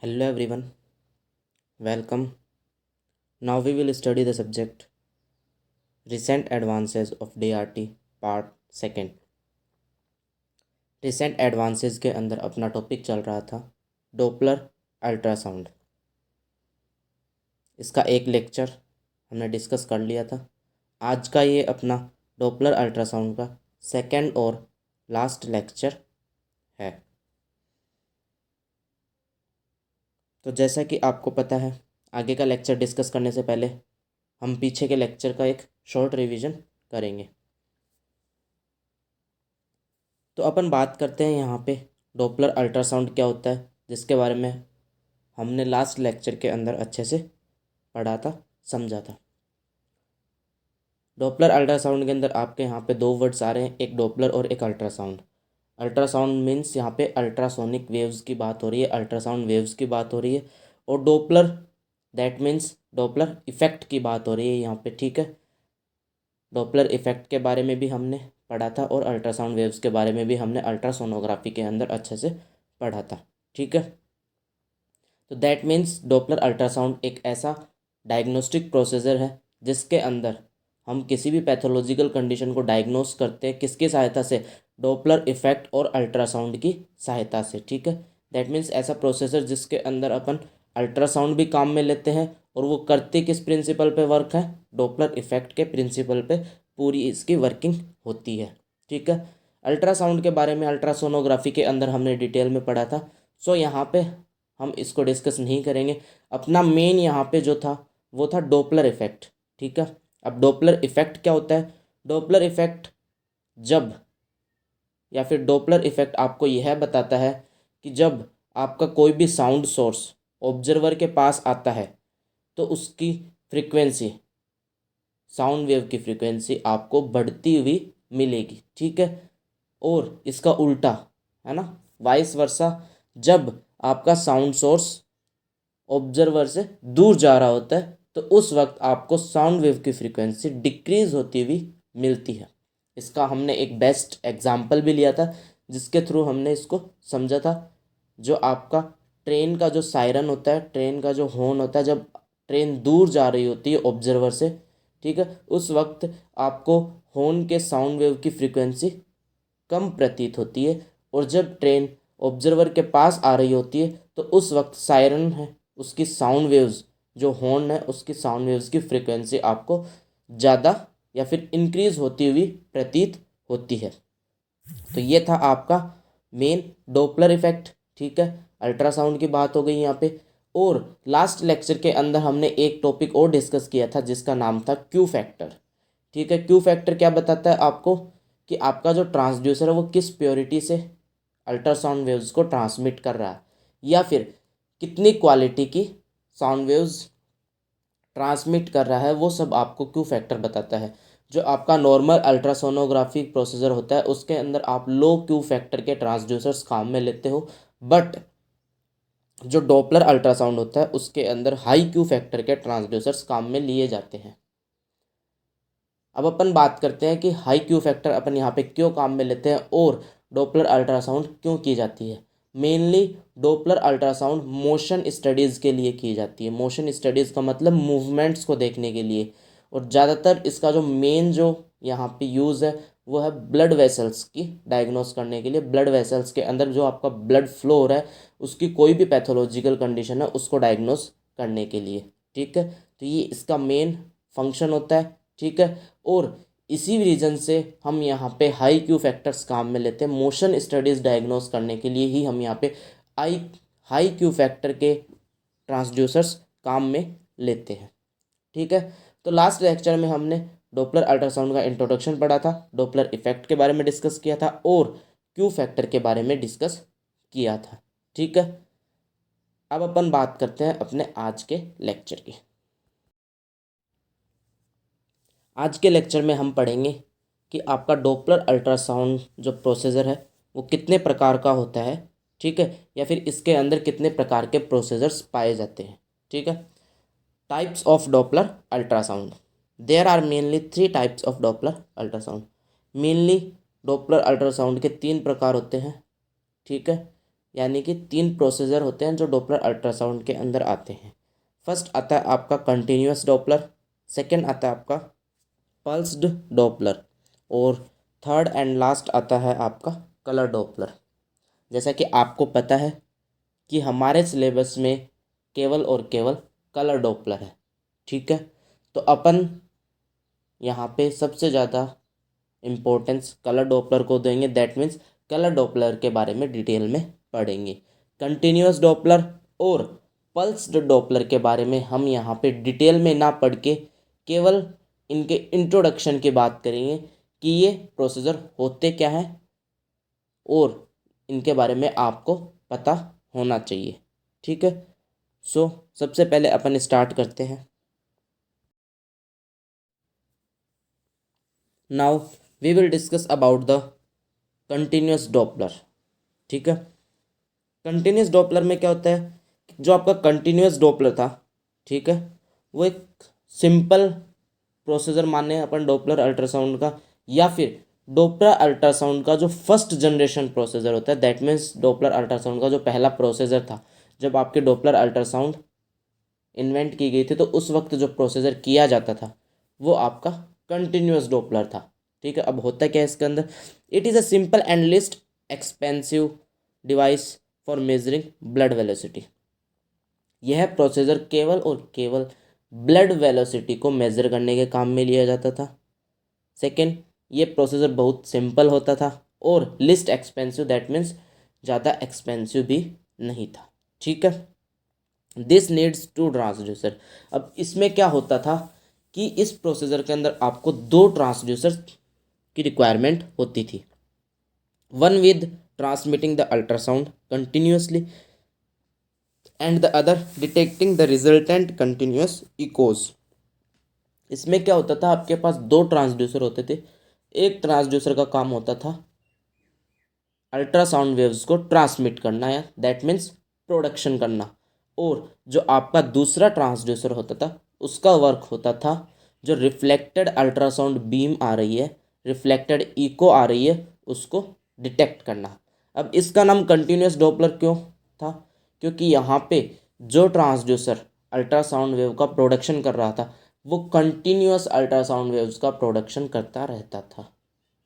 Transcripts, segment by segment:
Hello everyone, welcome. Now we will study the subject Recent Advances of DRT Part Second. Recent Advances के अंदर अपना topic चल रहा था डोपलर अल्ट्रासाउंड। इसका एक लेक्चर हमने डिस्कस कर लिया था। आज का ये अपना डोपलर अल्ट्रासाउंड का सेकंड और लास्ट लेक्चर है। तो जैसा कि आपको पता है, आगे का लेक्चर डिस्कस करने से पहले हम पीछे के लेक्चर का एक शॉर्ट रिवीजन करेंगे। तो अपन बात करते हैं यहाँ पे डोपलर अल्ट्रासाउंड क्या होता है, जिसके बारे में हमने लास्ट लेक्चर के अंदर अच्छे से पढ़ा था, समझा था। डोपलर अल्ट्रासाउंड के अंदर आपके यहाँ पे दो वर्ड्स आ रहे हैं, एक डोपलर और एक अल्ट्रासाउंड। अल्ट्रासाउंड मीन्स यहाँ पे अल्ट्रासोनिक वेव्स की बात हो रही है, अल्ट्रासाउंड वेव्स की बात हो रही है। और Doppler that means Doppler effect की बात हो रही है यहाँ पे, ठीक है। डोपलर इफेक्ट के बारे में भी हमने पढ़ा था और अल्ट्रासाउंड वेव्स के बारे में भी हमने अल्ट्रासोनोग्राफी के अंदर अच्छे से पढ़ा था, ठीक है। तो दैट मीन्स डोपलर अल्ट्रासाउंड एक ऐसा डायग्नोस्टिक प्रोसीजर है जिसके अंदर हम किसी भी पैथोलॉजिकल कंडीशन को डायग्नोस करते हैं किसकी सहायता से, डोपलर इफेक्ट और अल्ट्रासाउंड की सहायता से, ठीक है। दैट मीन्स ऐसा प्रोसीजर जिसके अंदर अपन अल्ट्रासाउंड भी काम में लेते हैं और वो करते किस प्रिंसिपल पे वर्क है, डोपलर इफेक्ट के प्रिंसिपल पे पूरी इसकी वर्किंग होती है, ठीक है। अल्ट्रासाउंड के बारे में अल्ट्रासोनोग्राफी के अंदर हमने डिटेल में पढ़ा था, सो यहाँ पे हम इसको डिस्कस नहीं करेंगे। अपना मेन यहाँ पे जो था वो था डोपलर इफेक्ट, ठीक है। अब डोपलर इफेक्ट क्या होता है? डोपलर इफेक्ट जब या फिर डोपलर इफेक्ट आपको यह बताता है कि जब आपका कोई भी साउंड सोर्स ऑब्जर्वर के पास आता है तो उसकी फ्रीक्वेंसी, साउंड वेव की फ्रीक्वेंसी आपको बढ़ती हुई मिलेगी, ठीक है। और इसका उल्टा है ना, वाइस वर्सा, जब आपका साउंड सोर्स ऑब्जर्वर से दूर जा रहा होता है तो उस वक्त आपको साउंड वेव की फ्रीक्वेंसी डिक्रीज होती हुई मिलती है। इसका हमने एक बेस्ट एग्जाम्पल भी लिया था जिसके थ्रू हमने इसको समझा था। जो आपका ट्रेन का जो सायरन होता है, ट्रेन का जो हॉर्न होता है, जब ट्रेन दूर जा रही होती है ऑब्जर्वर से, ठीक है, उस वक्त आपको हॉर्न के साउंड वेव की फ्रीक्वेंसी कम प्रतीत होती है। और जब ट्रेन ऑब्जर्वर के पास आ रही होती है तो उस वक्त सायरन है उसकी साउंड वेव्स, जो हॉर्न है उसकी साउंड वेव्स की फ्रीक्वेंसी आपको ज़्यादा या फिर इंक्रीज होती हुई प्रतीत होती है। तो ये था आपका मेन डोपलर इफेक्ट, ठीक है। अल्ट्रासाउंड की बात हो गई यहाँ पे। और लास्ट लेक्चर के अंदर हमने एक टॉपिक और डिस्कस किया था जिसका नाम था क्यू फैक्टर, ठीक है। क्यू फैक्टर क्या बताता है आपको कि आपका जो ट्रांसड्यूसर है वो किस प्योरिटी से अल्ट्रासाउंड वेव्स को ट्रांसमिट कर रहा है या फिर कितनी क्वालिटी की साउंड वेव्स ट्रांसमिट कर रहा है, वो सब आपको क्यू फैक्टर बताता है। जो आपका नॉर्मल अल्ट्रासोनोग्राफी प्रोसीजर होता है उसके अंदर आप लो क्यू फैक्टर के ट्रांसड्यूसर्स काम में लेते हो, बट जो डॉपलर अल्ट्रासाउंड होता है उसके अंदर हाई क्यू फैक्टर के ट्रांसड्यूसर्स काम में लिए जाते हैं। अब अपन बात करते हैं कि हाई क्यू फैक्टर अपन यहाँ पे क्यों काम में लेते हैं और डॉपलर अल्ट्रासाउंड क्यों की जाती है। Mainly Doppler ultrasound motion studies के लिए की जाती है। मोशन स्टडीज़ का मतलब मूवमेंट्स को देखने के लिए। और ज़्यादातर इसका जो मेन जो यहाँ पे यूज़ है वो है ब्लड वेसल्स की डायग्नोस करने के लिए। ब्लड वेसल्स के अंदर जो आपका ब्लड फ्लो हो रहा है उसकी कोई भी पैथोलॉजिकल कंडीशन है उसको डायग्नोस करने के लिए, ठीक है। तो ये इसका मेन फंक्शन होता है, ठीक है। और इसी रीज़न से हम यहाँ पे हाई क्यू फैक्टर्स काम में लेते हैं। मोशन स्टडीज़ डायग्नोस करने के लिए ही हम यहाँ पे हाई क्यू फैक्टर के ट्रांसड्यूसर्स काम में लेते हैं, ठीक है। तो लास्ट लेक्चर में हमने डॉपलर अल्ट्रासाउंड का इंट्रोडक्शन पढ़ा था, डॉपलर इफेक्ट के बारे में डिस्कस किया था और क्यू फैक्टर के बारे में डिस्कस किया था, ठीक है। अब अपन बात करते हैं अपने आज के लेक्चर की। आज के लेक्चर में हम पढ़ेंगे कि आपका डॉपलर अल्ट्रासाउंड जो प्रोसीजर है वो कितने प्रकार का होता है, ठीक है, या फिर इसके अंदर कितने प्रकार के प्रोसीजर्स पाए जाते हैं, ठीक है। Types of Doppler ultrasound, there are mainly 3 types of Doppler ultrasound. Mainly Doppler ultrasound के 3 प्रकार होते हैं, ठीक है। यानी कि 3 प्रोसीजर होते हैं जो डॉपलर अल्ट्रासाउंड के अंदर आते हैं। फर्स्ट आता है आपका कंटिन्यूअस डॉपलर, सेकंड आता है आपका पल्स्ड डॉपलर, और थर्ड एंड लास्ट आता है आपका कलर डॉपलर। जैसा कि आपको पता है कि हमारे सिलेबस में केवल और केवल कलर डॉपलर है, ठीक है। तो अपन यहाँ पे सबसे ज़्यादा इम्पोर्टेंस कलर डॉपलर को देंगे, दैट मीन्स कलर डॉपलर के बारे में डिटेल में पढ़ेंगे। कंटिन्यूअस डॉपलर और पल्स्ड डॉपलर के बारे में हम यहाँ पे डिटेल में ना पढ़ के केवल इनके इंट्रोडक्शन की बात करेंगे कि ये प्रोसीजर होते क्या हैं और इनके बारे में आपको पता होना चाहिए, ठीक है। सो सबसे पहले अपन स्टार्ट करते हैं। Now we will discuss about the continuous Doppler, ठीक है। कंटिन्यूअस डॉपलर में क्या होता है, जो आपका कंटिन्यूअस डॉपलर था, ठीक है, वो एक सिंपल प्रोसीजर माने अपन डॉपलर अल्ट्रासाउंड का, या फिर डॉपलर अल्ट्रासाउंड का जो फर्स्ट जनरेशन प्रोसीजर होता है, दैट मीन्स डॉपलर अल्ट्रासाउंड का जो पहला प्रोसीजर था, जब आपके डॉपलर अल्ट्रासाउंड इन्वेंट की गई थी तो उस वक्त जो प्रोसीजर किया जाता था वो आपका कंटिन्यूअस डॉपलर था, ठीक है। अब होता क्या है इसके अंदर, it is a simple and list expensive device for measuring blood velocity. यह प्रोसीजर केवल और केवल ब्लड वेलोसिटी को मेज़र करने के काम में लिया जाता था। सेकेंड, ये प्रोसीजर बहुत सिंपल होता था और लिस्ट एक्सपेंसिव, दैट मीन्स ज़्यादा एक्सपेंसिव भी नहीं था, ठीक है। This needs two transducer. अब इसमें क्या होता था कि इस प्रोसीजर के अंदर आपको 2 ट्रांसड्यूसर की रिक्वायरमेंट होती थी, one with transmitting the ultrasound continuously and the other detecting the resultant continuous echoes. इसमें क्या होता था, आपके पास 2 ट्रांसड्यूसर होते थे। एक ट्रांसड्यूसर का काम होता था अल्ट्रासाउंड वेव्स को ट्रांसमिट करना, या दैट मीन्स प्रोडक्शन करना, और जो आपका दूसरा ट्रांसड्यूसर होता था उसका वर्क होता था जो रिफ्लेक्टेड अल्ट्रासाउंड बीम आ रही है, रिफ्लेक्टेड इको आ रही है, उसको डिटेक्ट करना। अब इसका नाम कंटिन्यूस डॉपलर क्यों था, क्योंकि यहाँ पे जो ट्रांसड्यूसर अल्ट्रासाउंड वेव का प्रोडक्शन कर रहा था वो कंटिन्यूस अल्ट्रासाउंड वेव्स का प्रोडक्शन करता रहता था।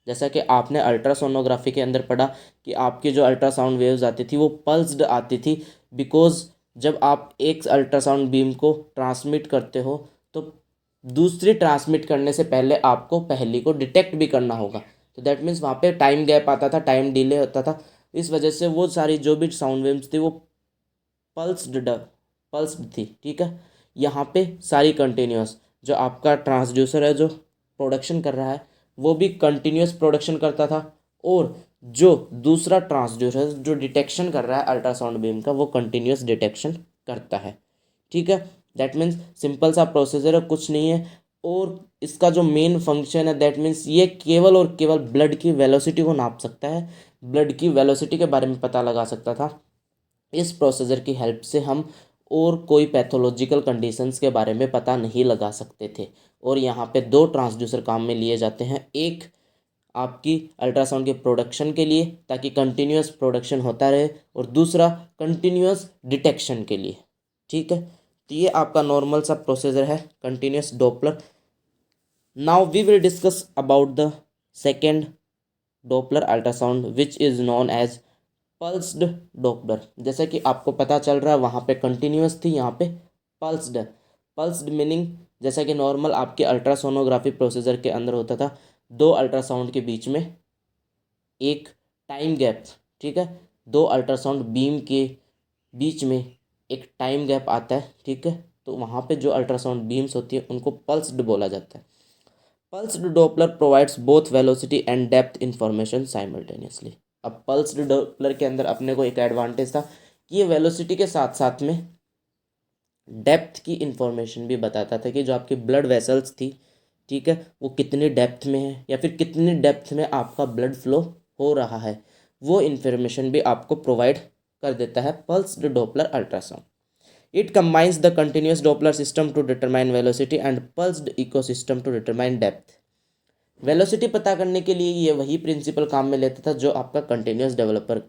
जैसा कि आपने अल्ट्रासोनोग्राफी के अंदर पढ़ा कि आपकी जो अल्ट्रासाउंड वेव्स आती थी वो पल्स्ड आती थी, बिकॉज जब आप एक अल्ट्रासाउंड बीम को ट्रांसमिट करते हो तो दूसरी ट्रांसमिट करने से पहले आपको पहली को डिटेक्ट भी करना होगा, तो दैट मीन्स वहाँ पे टाइम गैप आता था, टाइम डिले होता था। इस वजह से वो सारी जो भी साउंड वेव्स थी वो पल्स्ड पल्स्ड थी, ठीक है। यहाँ पे सारी कंटिन्यूस, जो आपका ट्रांसड्यूसर है जो प्रोडक्शन कर रहा है वो भी कंटिन्यूस प्रोडक्शन करता था, और जो दूसरा ट्रांसड्यूसर जो डिटेक्शन कर रहा है अल्ट्रासाउंड बीम का वो कंटिन्यूस डिटेक्शन करता है, ठीक है। दैट मीन्स सिंपल सा प्रोसीजर है, कुछ नहीं है। और इसका जो मेन फंक्शन है दैट मीन्स ये केवल और केवल ब्लड की वेलोसिटी को नाप सकता है, ब्लड की वेलोसिटी के बारे में पता लगा सकता था। इस प्रोसीजर की हेल्प से हम और कोई पैथोलॉजिकल कंडीशंस के बारे में पता नहीं लगा सकते थे। और यहाँ पे 2 ट्रांसड्यूसर काम में लिए जाते हैं, एक आपकी अल्ट्रासाउंड के प्रोडक्शन के लिए ताकि कंटिन्यूस प्रोडक्शन होता रहे, और दूसरा कंटिन्यूस डिटेक्शन के लिए, ठीक है। तो ये आपका नॉर्मल सा प्रोसीजर है continuous Doppler. Now we will discuss about the second Doppler ultrasound which is known as pulsed Doppler. जैसे कि आपको पता चल रहा है वहाँ पे कंटिन्यूस थी, यहाँ पे पल्स्ड है। पल्स्ड मीनिंग जैसा कि नॉर्मल आपके अल्ट्रासोनोग्राफी प्रोसीजर के अंदर होता था, 2 अल्ट्रासाउंड के बीच में एक टाइम गैप, ठीक है, 2 अल्ट्रासाउंड बीम के बीच में एक टाइम गैप आता है, ठीक है। तो वहाँ पे जो अल्ट्रासाउंड बीम्स होती है उनको पल्स्ड बोला जाता है। Pulsed Doppler provides both velocity and depth information simultaneously. अब पल्स्ड डॉपलर के अंदर अपने को एक एडवांटेज था कि ये वेलोसिटी के साथ साथ में डेप्थ की इंफॉर्मेशन भी बताता था कि जो आपकी ब्लड वेसल्स थी, ठीक है, वो कितनी डेप्थ में है या फिर कितनी डेप्थ में आपका ब्लड फ्लो हो रहा है, वो इन्फॉर्मेशन भी आपको प्रोवाइड कर देता है pulsed Doppler ultrasound. It combines the continuous Doppler system to determine velocity and pulsed ecosystem to determine depth. Velocity पता करने के लिए ये वही प्रिंसिपल काम में लेता था जो आपका continuous developer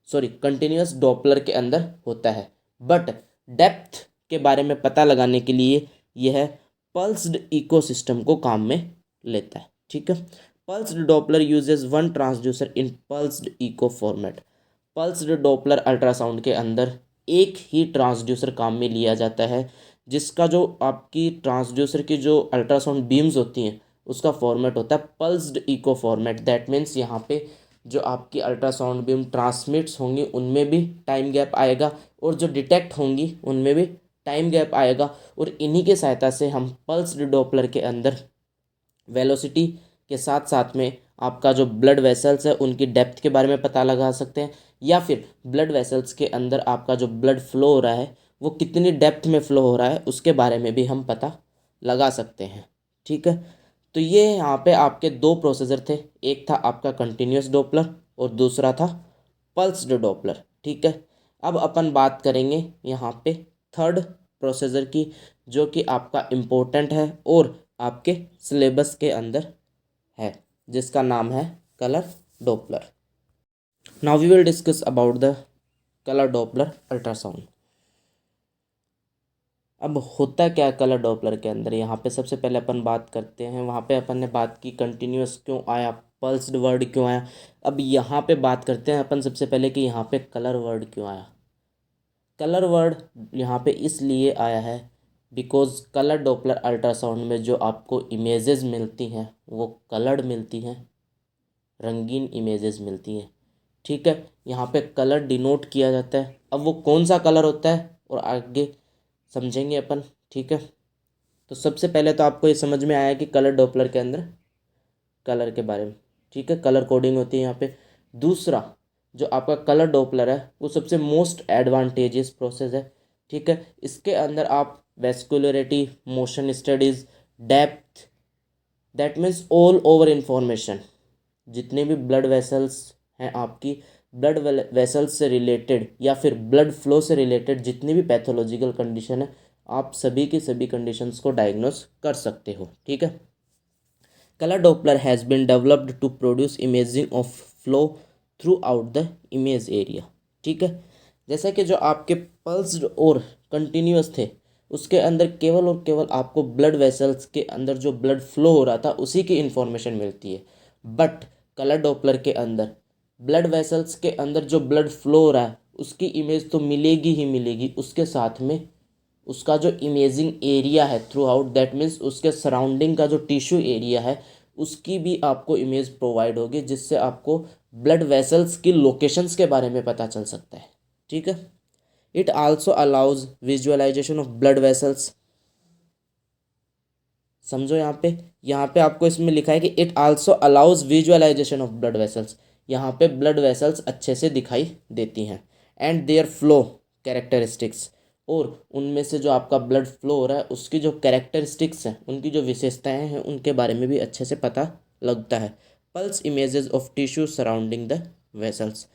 sorry continuous Doppler के अंदर होता है, बट डेप्थ के बारे में पता लगाने के लिए यह पल्स्ड इकोसिस्टम को काम में लेता है। ठीक है, pulsed Doppler uses one transducer in pulsed echo format. Pulsed Doppler ultrasound के अंदर एक ही ट्रांसड्यूसर काम में लिया जाता है, जिसका जो आपकी ट्रांसड्यूसर की जो अल्ट्रासाउंड बीम्स होती हैं उसका फॉर्मेट होता है pulsed echo format. That means यहाँ पे जो आपकी अल्ट्रासाउंड बीम ट्रांसमिट्स होंगी उनमें भी टाइम गैप आएगा, और जो डिटेक्ट होंगी उनमें भी टाइम गैप आएगा, और इन्हीं के सहायता से हम पल्स्ड डॉपलर के अंदर वेलोसिटी के साथ साथ में आपका जो ब्लड वेसल्स है उनकी डेप्थ के बारे में पता लगा सकते हैं, या फिर ब्लड वेसल्स के अंदर आपका जो ब्लड फ्लो हो रहा है वो कितनी डेप्थ में फ्लो हो रहा है उसके बारे में भी हम पता लगा सकते हैं। ठीक है, तो ये यहाँ पे आपके दो प्रोसीजर थे, एक था आपका कंटिन्यूस डॉपलर और दूसरा था पल्स्ड डॉपलर। ठीक है, अब अपन बात करेंगे यहाँ पे थर्ड प्रोसीजर की, जो कि आपका इम्पोर्टेंट है और आपके सिलेबस के अंदर है, जिसका नाम है colour Doppler. Now we will discuss about the colour Doppler ultrasound. अब होता क्या कलर डॉपलर के अंदर, यहाँ पे सबसे पहले अपन बात करते हैं, वहाँ पे अपन ने बात की कंटिन्यूस क्यों आया, पल्स्ड वर्ड क्यों आया। अब यहाँ पे बात करते हैं अपन सबसे पहले कि यहाँ पे कलर वर्ड क्यों आया। कलर वर्ड यहाँ पे इसलिए आया है बिकॉज कलर डॉपलर अल्ट्रासाउंड में जो आपको इमेजेस मिलती हैं वो कलर्ड मिलती हैं, रंगीन इमेजेस मिलती हैं। ठीक है, यहाँ पे कलर डिनोट किया जाता है। अब वो कौन सा कलर होता है और आगे समझेंगे अपन। ठीक है, तो सबसे पहले तो आपको ये समझ में आया कि कलर डॉपलर के अंदर कलर के बारे में, ठीक है, कलर कोडिंग होती है यहाँ पे। दूसरा जो आपका कलर डॉपलर है वो सबसे मोस्ट एडवांटेजियस प्रोसेस है। ठीक है, इसके अंदर आप vascularity, motion studies, depth, that means all over information, जितने भी ब्लड वेसल्स हैं आपकी, ब्लड वेसल्स से रिलेटेड या फिर ब्लड फ्लो से रिलेटेड जितनी भी पैथोलॉजिकल कंडीशन है, आप सभी की सभी कंडीशंस को डायग्नोस कर सकते हो। ठीक है, colour Doppler has been developed to produce imaging of flow throughout the image area. ठीक है, जैसा कि जो आपके पल्स्ड और कंटिन्यूस थे उसके अंदर केवल और केवल आपको ब्लड वेसल्स के अंदर जो ब्लड फ्लो हो रहा था उसी की इन्फॉर्मेशन मिलती है, बट कलर डॉपलर के अंदर ब्लड वेसल्स के अंदर जो ब्लड फ्लो हो रहा है उसकी इमेज तो मिलेगी ही मिलेगी, उसके साथ में उसका जो इमेजिंग एरिया है थ्रू आउट, दैट मीन्स उसके सराउंडिंग का जो टिश्यू एरिया है उसकी भी आपको इमेज प्रोवाइड होगी, जिससे आपको ब्लड वेसल्स की लोकेशंस के बारे में पता चल सकता है। ठीक है, it also allows visualisation of blood vessels. समझो यहाँ पे आपको इसमें लिखा है कि it also allows visualisation of blood vessels, यहाँ पे ब्लड वेसल्स अच्छे से दिखाई देती हैं, एंड देयर फ्लो कैरेक्टरिस्टिक्स, और उनमें से जो आपका ब्लड फ्लो हो रहा है उसकी जो कैरेक्टरिस्टिक्स हैं, उनकी जो विशेषताएं हैं उनके बारे में भी अच्छे से पता लगता है। Pulse images of tissue surrounding the vessels,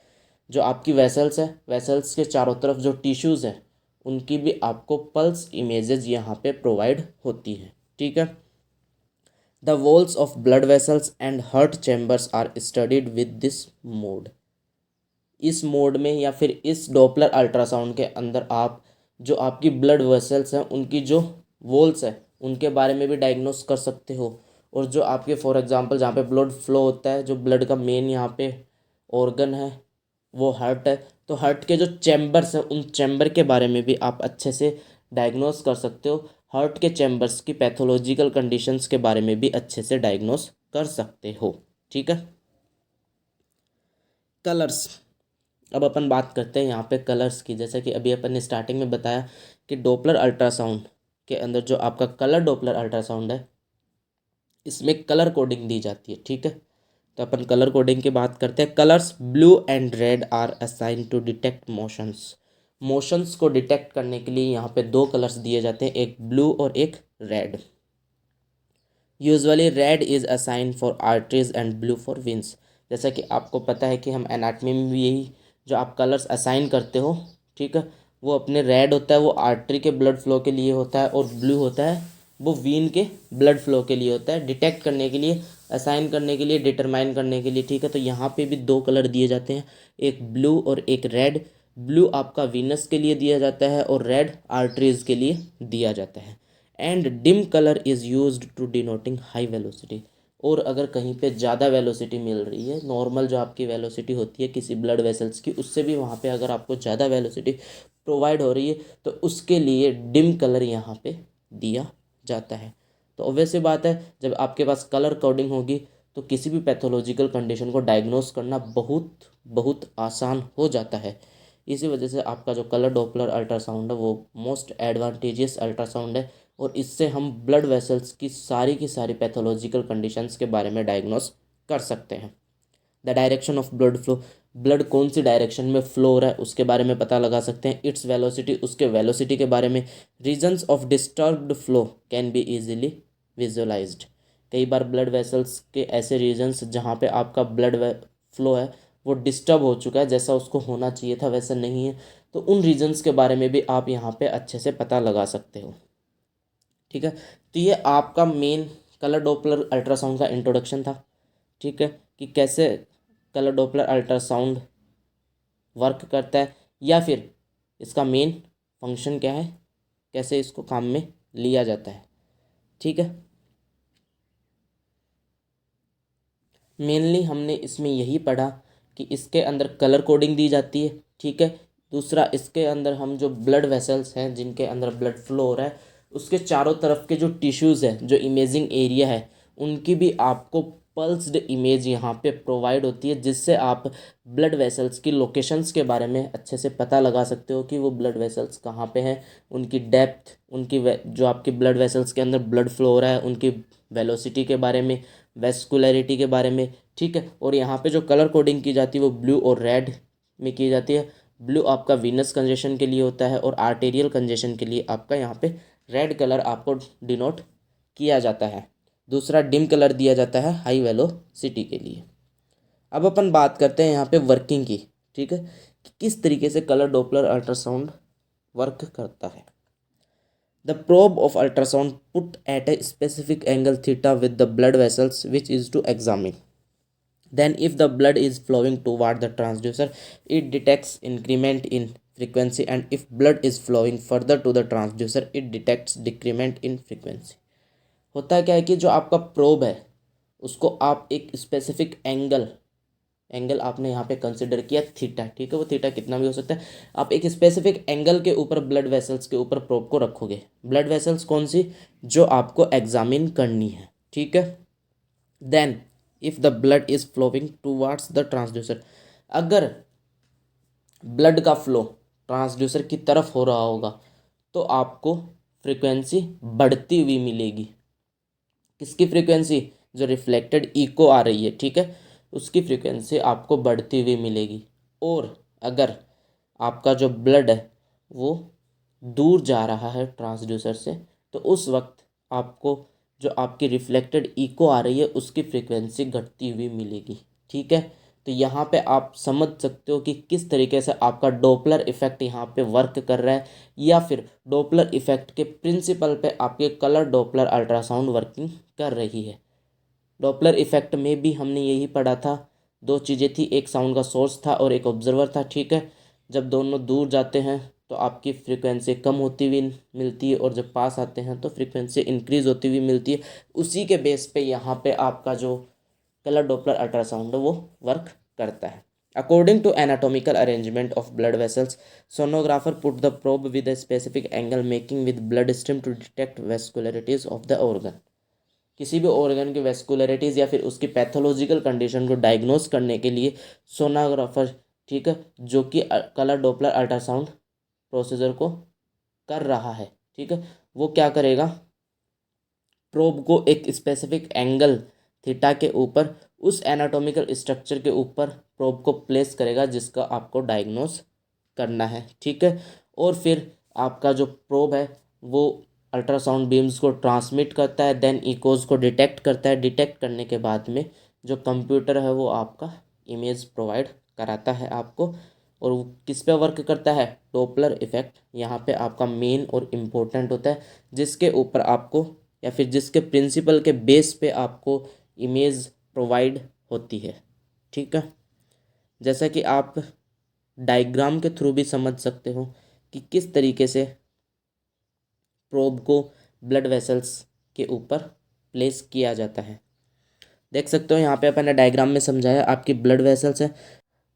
जो आपकी वेसल्स है, वेसल्स के चारों तरफ जो टिश्यूज़ हैं उनकी भी आपको पल्स इमेजेस यहाँ पे प्रोवाइड होती हैं। ठीक है, the walls of blood vessels and heart chambers are studied with this mode. इस मोड में या फिर इस डॉपलर अल्ट्रासाउंड के अंदर आप जो आपकी ब्लड वेसल्स हैं उनकी जो वॉल्स है उनके बारे में भी डायग्नोस कर सकते हो, और जो आपके फॉर एग्जांपल जहाँ पे ब्लड फ्लो होता है, जो ब्लड का मेन यहाँ पे ऑर्गन है वो हार्ट है, तो हार्ट के जो चैम्बर्स हैं उन चैम्बर के बारे में भी आप अच्छे से डायग्नोस कर सकते हो। हार्ट के चैम्बर्स की पैथोलॉजिकल कंडीशंस के बारे में भी अच्छे से डायग्नोस कर सकते हो। ठीक है, कलर्स। अब अपन बात करते हैं यहाँ पे कलर्स की, जैसा कि अभी अपन ने स्टार्टिंग में बताया कि डॉपलर अल्ट्रासाउंड के अंदर जो आपका कलर डॉपलर अल्ट्रासाउंड है इसमें कलर कोडिंग दी जाती है। ठीक है, तो अपन कलर कोडिंग की बात करते हैं। Colours blue and red are assign to detect motions. Motions को डिटेक्ट करने के लिए यहाँ पे दो कलर्स दिए जाते हैं, एक ब्लू और एक red. Usually red is assign for arteries and blue for veins. जैसा कि आपको पता है कि हम एनाटमी में भी यही जो आप कलर्स असाइन करते हो, ठीक है, वो अपने रेड होता है वो आर्टरी के ब्लड फ्लो के लिए होता है, और ब्लू होता है वो वीन के ब्लड फ्लो के लिए होता है, डिटेक्ट करने के लिए, असाइन करने के लिए, डिटरमाइन करने के लिए, ठीक है। तो यहाँ पे भी दो कलर दिए जाते हैं, एक ब्लू और एक रेड। ब्लू आपका वीनस के लिए दिया जाता है और रेड आर्टरीज के लिए दिया जाता है। And dim colour is used to denoting high velocity. और अगर कहीं पे ज़्यादा वेलोसिटी मिल रही है, नॉर्मल जो आपकी वेलोसिटी होती है किसी ब्लड वेसल्स की, उससे भी वहाँ पे अगर आपको ज़्यादा वेलोसिटी प्रोवाइड हो रही है तो उसके लिए डिम कलर यहाँ पे दिया जाता है। तो ऑब्वियस सी बात है, जब आपके पास कलर कोडिंग होगी तो किसी भी पैथोलॉजिकल कंडीशन को डायग्नोस करना बहुत बहुत आसान हो जाता है। इसी वजह से आपका जो कलर डॉपलर अल्ट्रासाउंड है वो मोस्ट एडवांटेजियस अल्ट्रासाउंड है, और इससे हम ब्लड वेसल्स की सारी पैथोलॉजिकल कंडीशंस के बारे में डायग्नोस कर सकते हैं। The direction of blood flow, blood कौन सी डायरेक्शन में फ्लो हो रहा है उसके बारे में पता लगा सकते हैं। इट्स वेलोसिटी, उसके वेलोसिटी के बारे में। Reasons of disturbed flow can be easily visualised. कई बार ब्लड वेसल्स के ऐसे रीजन्स जहाँ पे आपका ब्लड फ्लो है वो डिस्टर्ब हो चुका है, जैसा उसको होना चाहिए था वैसा नहीं है, तो उन रीजन्स के बारे में भी आप यहाँ पे अच्छे से पता लगा सकते हो, ठीक है। तो ये आपका मेन कलर डॉपलर अल्ट्रासाउंड का इंट्रोडक्शन था, ठीक है, कि कैसे कलर डॉपलर अल्ट्रासाउंड वर्क करता है, या फिर इसका मेन फंक्शन क्या है, कैसे इसको काम में लिया जाता है, ठीक है। मेनली हमने इसमें यही पढ़ा कि इसके अंदर कलर कोडिंग दी जाती है, ठीक है। दूसरा, इसके अंदर हम जो ब्लड वेसल्स हैं जिनके अंदर ब्लड फ्लो हो रहा है उसके चारों तरफ के जो टिश्यूज़ हैं, जो इमेजिंग एरिया है, उनकी भी आपको पल्स्ड इमेज यहाँ पे प्रोवाइड होती है, जिससे आप ब्लड वेसल्स की लोकेशंस के बारे में अच्छे से पता लगा सकते हो कि वो ब्लड वेसल्स कहाँ पे हैं, उनकी डेप्थ, उनकी जो आपकी ब्लड वेसल्स के अंदर ब्लड फ्लो हो रहा है उनकी वेलोसिटी के बारे में, वेस्कुलरिटी के बारे में, ठीक है। और यहाँ पे जो कलर कोडिंग की जाती है वो ब्लू और रेड में की जाती है। ब्लू आपका वीनस कंजेशन के लिए होता है और आर्टेरियल कंजेशन के लिए आपका यहाँ पे रेड कलर आपको डिनोट किया जाता है। दूसरा, डिम कलर दिया जाता है हाई वेलोसिटी के लिए। अब अपन बात करते हैं यहाँ पे वर्किंग की, ठीक है, कि किस तरीके से कलर डॉपलर अल्ट्रासाउंड वर्क करता है। The probe of ultrasound put at a specific angle theta with the blood vessels which is to examine. Then if the blood is flowing toward the transducer, it detects increment in frequency, and if blood is flowing further to the transducer, it detects decrement in frequency. होता क्या है कि जो आपका probe है उसको आप एक स्पेसिफिक एंगल आपने यहाँ पे कंसिडर किया थीटा, ठीक है, वो थीटा कितना भी हो सकता है। आप एक स्पेसिफिक एंगल के ऊपर ब्लड वेसल्स के ऊपर प्रोब को रखोगे। ब्लड वेसल्स कौन सी, जो आपको एग्जामिन करनी है, ठीक है। Then if the blood is flowing towards the transducer, अगर ब्लड का फ्लो ट्रांसड्यूसर की तरफ हो रहा होगा तो आपको फ्रीक्वेंसी बढ़ती हुई मिलेगी। किसकी फ्रीक्वेंसी, जो रिफ्लेक्टेड इको आ रही है, ठीक है, उसकी फ्रीक्वेंसी आपको बढ़ती हुई मिलेगी। और अगर आपका जो ब्लड है वो दूर जा रहा है ट्रांसड्यूसर से तो उस वक्त आपको जो आपकी रिफ्लेक्टेड इको आ रही है उसकी फ्रीक्वेंसी घटती हुई मिलेगी, ठीक है। तो यहाँ पे आप समझ सकते हो कि किस तरीके से आपका डॉपलर इफेक्ट यहाँ पे वर्क कर रहा है, या फिर डॉपलर इफेक्ट के प्रिंसिपल पे आपके कलर डॉपलर अल्ट्रासाउंड वर्किंग कर रही है। डॉपलर इफेक्ट में भी हमने यही पढ़ा था, दो चीज़ें थी, एक साउंड का सोर्स था और एक ऑब्जर्वर था, ठीक है। जब दोनों दूर जाते हैं तो आपकी फ्रीक्वेंसी कम होती हुई मिलती है, और जब पास आते हैं तो फ्रीक्वेंसी इंक्रीज होती हुई मिलती है। उसी के बेस पे यहाँ पे आपका जो कलर डॉपलर अल्ट्रासाउंड है वो वर्क करता है। According to anatomical arrangement of blood vessels, sonographer put the probe with a specific angle making with blood stream to detect vascularities of the organ। किसी भी ऑर्गन की वेस्कुलरिटीज़ या फिर उसकी पैथोलॉजिकल कंडीशन को डायग्नोस करने के लिए सोनोग्राफर, ठीक है, जो कि कलर डॉपलर अल्ट्रासाउंड प्रोसीजर को कर रहा है, ठीक है, वो क्या करेगा, प्रोब को एक स्पेसिफिक एंगल थीटा के ऊपर उस एनाटॉमिकल स्ट्रक्चर के ऊपर प्रोब को प्लेस करेगा जिसका आपको डायग्नोस करना है, ठीक है। और फिर आपका जो प्रोब है वो अल्ट्रासाउंड बीम्स को ट्रांसमिट करता है, देन इकोज को डिटेक्ट करता है। डिटेक्ट करने के बाद में जो कंप्यूटर है वो आपका इमेज प्रोवाइड कराता है आपको, और वो किस पे वर्क करता है, डॉपलर इफेक्ट यहाँ पे आपका मेन और इम्पोर्टेंट होता है, जिसके ऊपर आपको या फिर जिसके प्रिंसिपल के बेस पे आपको इमेज प्रोवाइड होती है। ठीक है, जैसा कि आप डायग्राम के थ्रू भी समझ सकते हो कि किस तरीके से प्रोब को ब्लड वेसल्स के ऊपर प्लेस किया जाता है। देख सकते हो यहाँ पे अपन ने डायग्राम में समझाया, आपकी ब्लड वेसल्स है,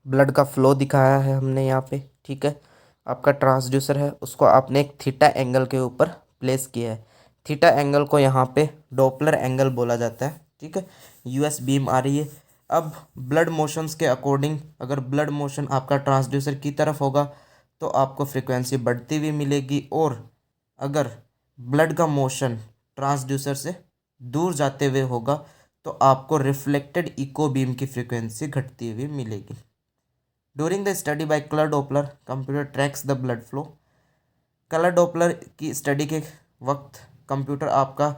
ब्लड का फ्लो दिखाया है हमने यहाँ पे। ठीक है, आपका ट्रांसड्यूसर है, उसको आपने एक थीटा एंगल के ऊपर प्लेस किया है। थीटा एंगल को यहाँ पे डॉपलर एंगल बोला जाता है। ठीक है, यूएस बीम आ रही है। अब ब्लड मोशंस के अकॉर्डिंग अगर ब्लड मोशन आपका ट्रांसड्यूसर की तरफ होगा तो आपको फ्रिक्वेंसी बढ़ती हुई मिलेगी, और अगर ब्लड का मोशन ट्रांसड्यूसर से दूर जाते हुए होगा तो आपको रिफ्लेक्टेड इको बीम की फ्रीक्वेंसी घटती हुई मिलेगी। During the study bye colour Doppler computer tracks the blood flow. Colour Doppler की स्टडी के वक्त कंप्यूटर आपका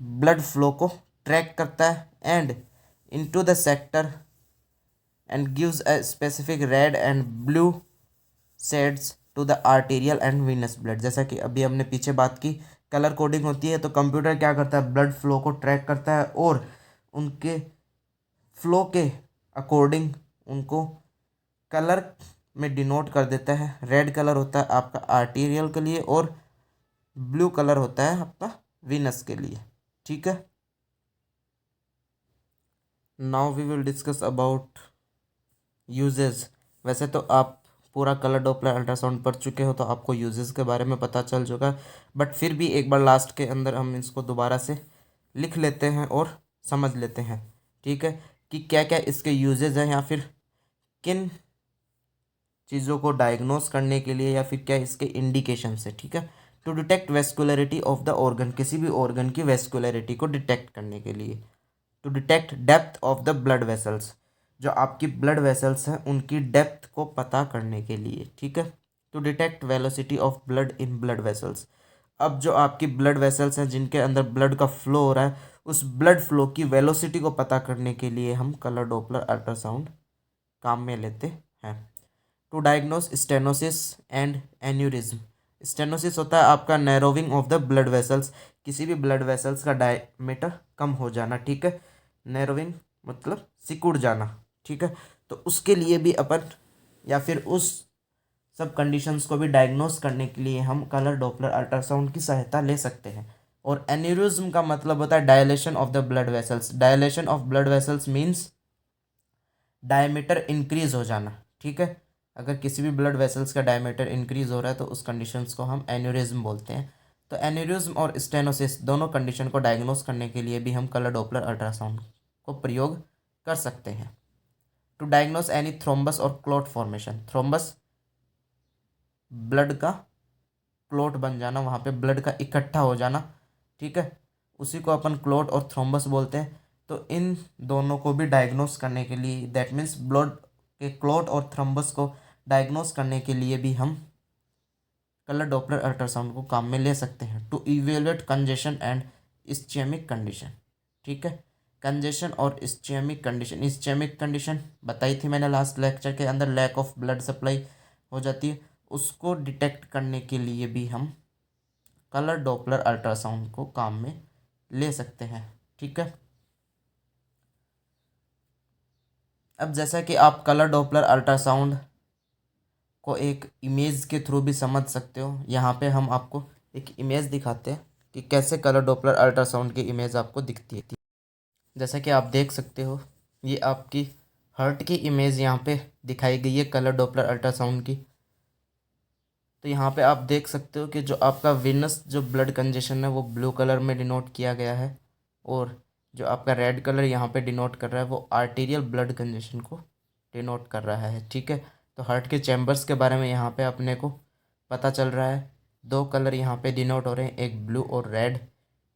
ब्लड फ्लो को ट्रैक करता है and into the sector and gives a specific red and blue shades to the arterial and venous blood. जैसा कि अभी हमने पीछे बात की, कलर कोडिंग होती है तो कंप्यूटर क्या करता है, ब्लड फ्लो को ट्रैक करता है और उनके फ्लो के अकॉर्डिंग उनको कलर में डिनोट कर देता है। रेड कलर होता है आपका आर्टेरियल के लिए और ब्लू कलर होता है आपका वीनस के लिए। ठीक है, now we will discuss about uses. वैसे तो आप पूरा कलर डॉपलर अल्ट्रासाउंड पढ़ चुके हो तो आपको यूजेस के बारे में पता चल चुका है, बट फिर भी एक बार लास्ट के अंदर हम इसको दोबारा से लिख लेते हैं और समझ लेते हैं। ठीक है, कि क्या क्या इसके यूजेस हैं या फिर किन चीज़ों को डायग्नोस करने के लिए या फिर क्या इसके इंडिकेशन है। ठीक है, to detect vascularity of the organ, किसी भी ऑर्गन की वेस्कुलरिटी को डिटेक्ट करने के लिए। To detect depth of the blood vessels, जो आपकी ब्लड वेसल्स हैं उनकी डेप्थ को पता करने के लिए। ठीक है, to detect velocity of blood in blood vessels, अब जो आपकी ब्लड वेसल्स हैं जिनके अंदर ब्लड का फ्लो हो रहा है उस ब्लड फ्लो की वेलोसिटी को पता करने के लिए हम कलर डॉपलर अल्ट्रासाउंड काम में लेते हैं। To diagnose stenosis and aneurysm, stenosis होता है आपका narrowing of the blood vessels, किसी भी ब्लड वेसल्स का डायमीटर कम हो जाना। ठीक है, नैरोविंग मतलब सिकुड़ जाना। ठीक है, तो उसके लिए भी अपन या फिर उस सब कंडीशंस को भी डायग्नोस करने के लिए हम कलर डॉपलर अल्ट्रासाउंड की सहायता ले सकते हैं। और एन्यूरिज्म का मतलब होता है dilation of the blood vessels. Dilation of blood vessels means diameter increase हो जाना। ठीक है, अगर किसी भी ब्लड वेसल्स का डायमीटर इंक्रीज हो रहा है तो उस कंडीशंस को हम एन्यूरिज्म बोलते हैं। तो एन्यूरिज्म और स्टेनोसिस दोनों कंडीशन को डायग्नोस करने के लिए भी हम कलर डॉपलर अल्ट्रासाउंड को प्रयोग कर सकते हैं। टू डायग्नोस एनी थ्रोम्बस और क्लॉट फॉर्मेशन, थ्रोम्बस ब्लड का क्लॉट बन जाना, वहाँ पे ब्लड का इकट्ठा हो जाना। ठीक है, उसी को अपन क्लॉट और थ्रोम्बस बोलते हैं। तो इन दोनों को भी डायग्नोस करने के लिए, दैट मीन्स ब्लड के क्लॉट और थ्रोम्बस को डायग्नोस करने के लिए भी हम कलर डॉपलर अल्ट्रासाउंड को काम में ले सकते हैं। To evaluate congestion and ischaemic condition. ठीक है, कंजेशन और इस्चेमिक कंडीशन, इस्चेमिक कंडीशन बताई थी मैंने लास्ट लेक्चर के अंदर, लैक ऑफ ब्लड सप्लाई हो जाती है, उसको डिटेक्ट करने के लिए भी हम कलर डॉपलर अल्ट्रासाउंड को काम में ले सकते हैं। ठीक है, अब जैसा कि आप कलर डॉपलर अल्ट्रासाउंड को एक इमेज के थ्रू भी समझ सकते हो, यहाँ पे हम आपको एक इमेज दिखाते हैं कि कैसे कलर डॉपलर अल्ट्रासाउंड की इमेज आपको दिखती है। जैसा कि आप देख सकते हो ये आपकी हार्ट की इमेज यहाँ पे दिखाई गई है कलर डॉपलर अल्ट्रासाउंड की। तो यहाँ पे आप देख सकते हो कि जो आपका वेनस जो ब्लड कंजेशन है वो ब्लू कलर में डिनोट किया गया है, और जो आपका रेड कलर यहाँ पे डिनोट कर रहा है वो आर्टेरियल ब्लड कंजेशन को डिनोट कर रहा है। ठीक है, तो हार्ट के चैम्बर्स के बारे में यहाँ पे अपने को पता चल रहा है। दो कलर यहाँ पे डिनोट हो रहे हैं, एक ब्लू और रेड।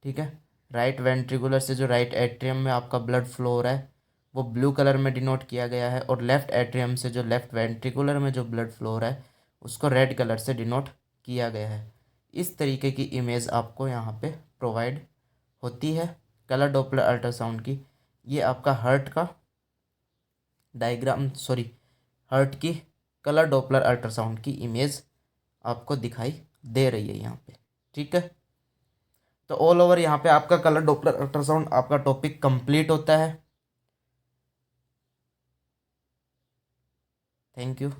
ठीक है, राइट वेंट्रिकुलर से जो राइट एट्रियम में आपका ब्लड फ्लो हो रहा है वो ब्लू कलर में डिनोट किया गया है, और लेफ़्ट एट्रियम से जो लेफ़्ट वेंट्रिकुलर में जो ब्लड फ्लो हो रहा है उसको रेड कलर से डिनोट किया गया है। इस तरीके की इमेज आपको यहाँ पे प्रोवाइड होती है कलर डॉपलर अल्ट्रासाउंड की। ये आपका हार्ट का डायग्राम, सॉरी, हार्ट की कलर डॉपलर अल्ट्रासाउंड की इमेज आपको दिखाई दे रही है यहाँ पे। ठीक है, तो ऑल ओवर यहाँ पे आपका कलर डॉपलर अल्ट्रासाउंड आपका टॉपिक कंप्लीट होता है। Thank you.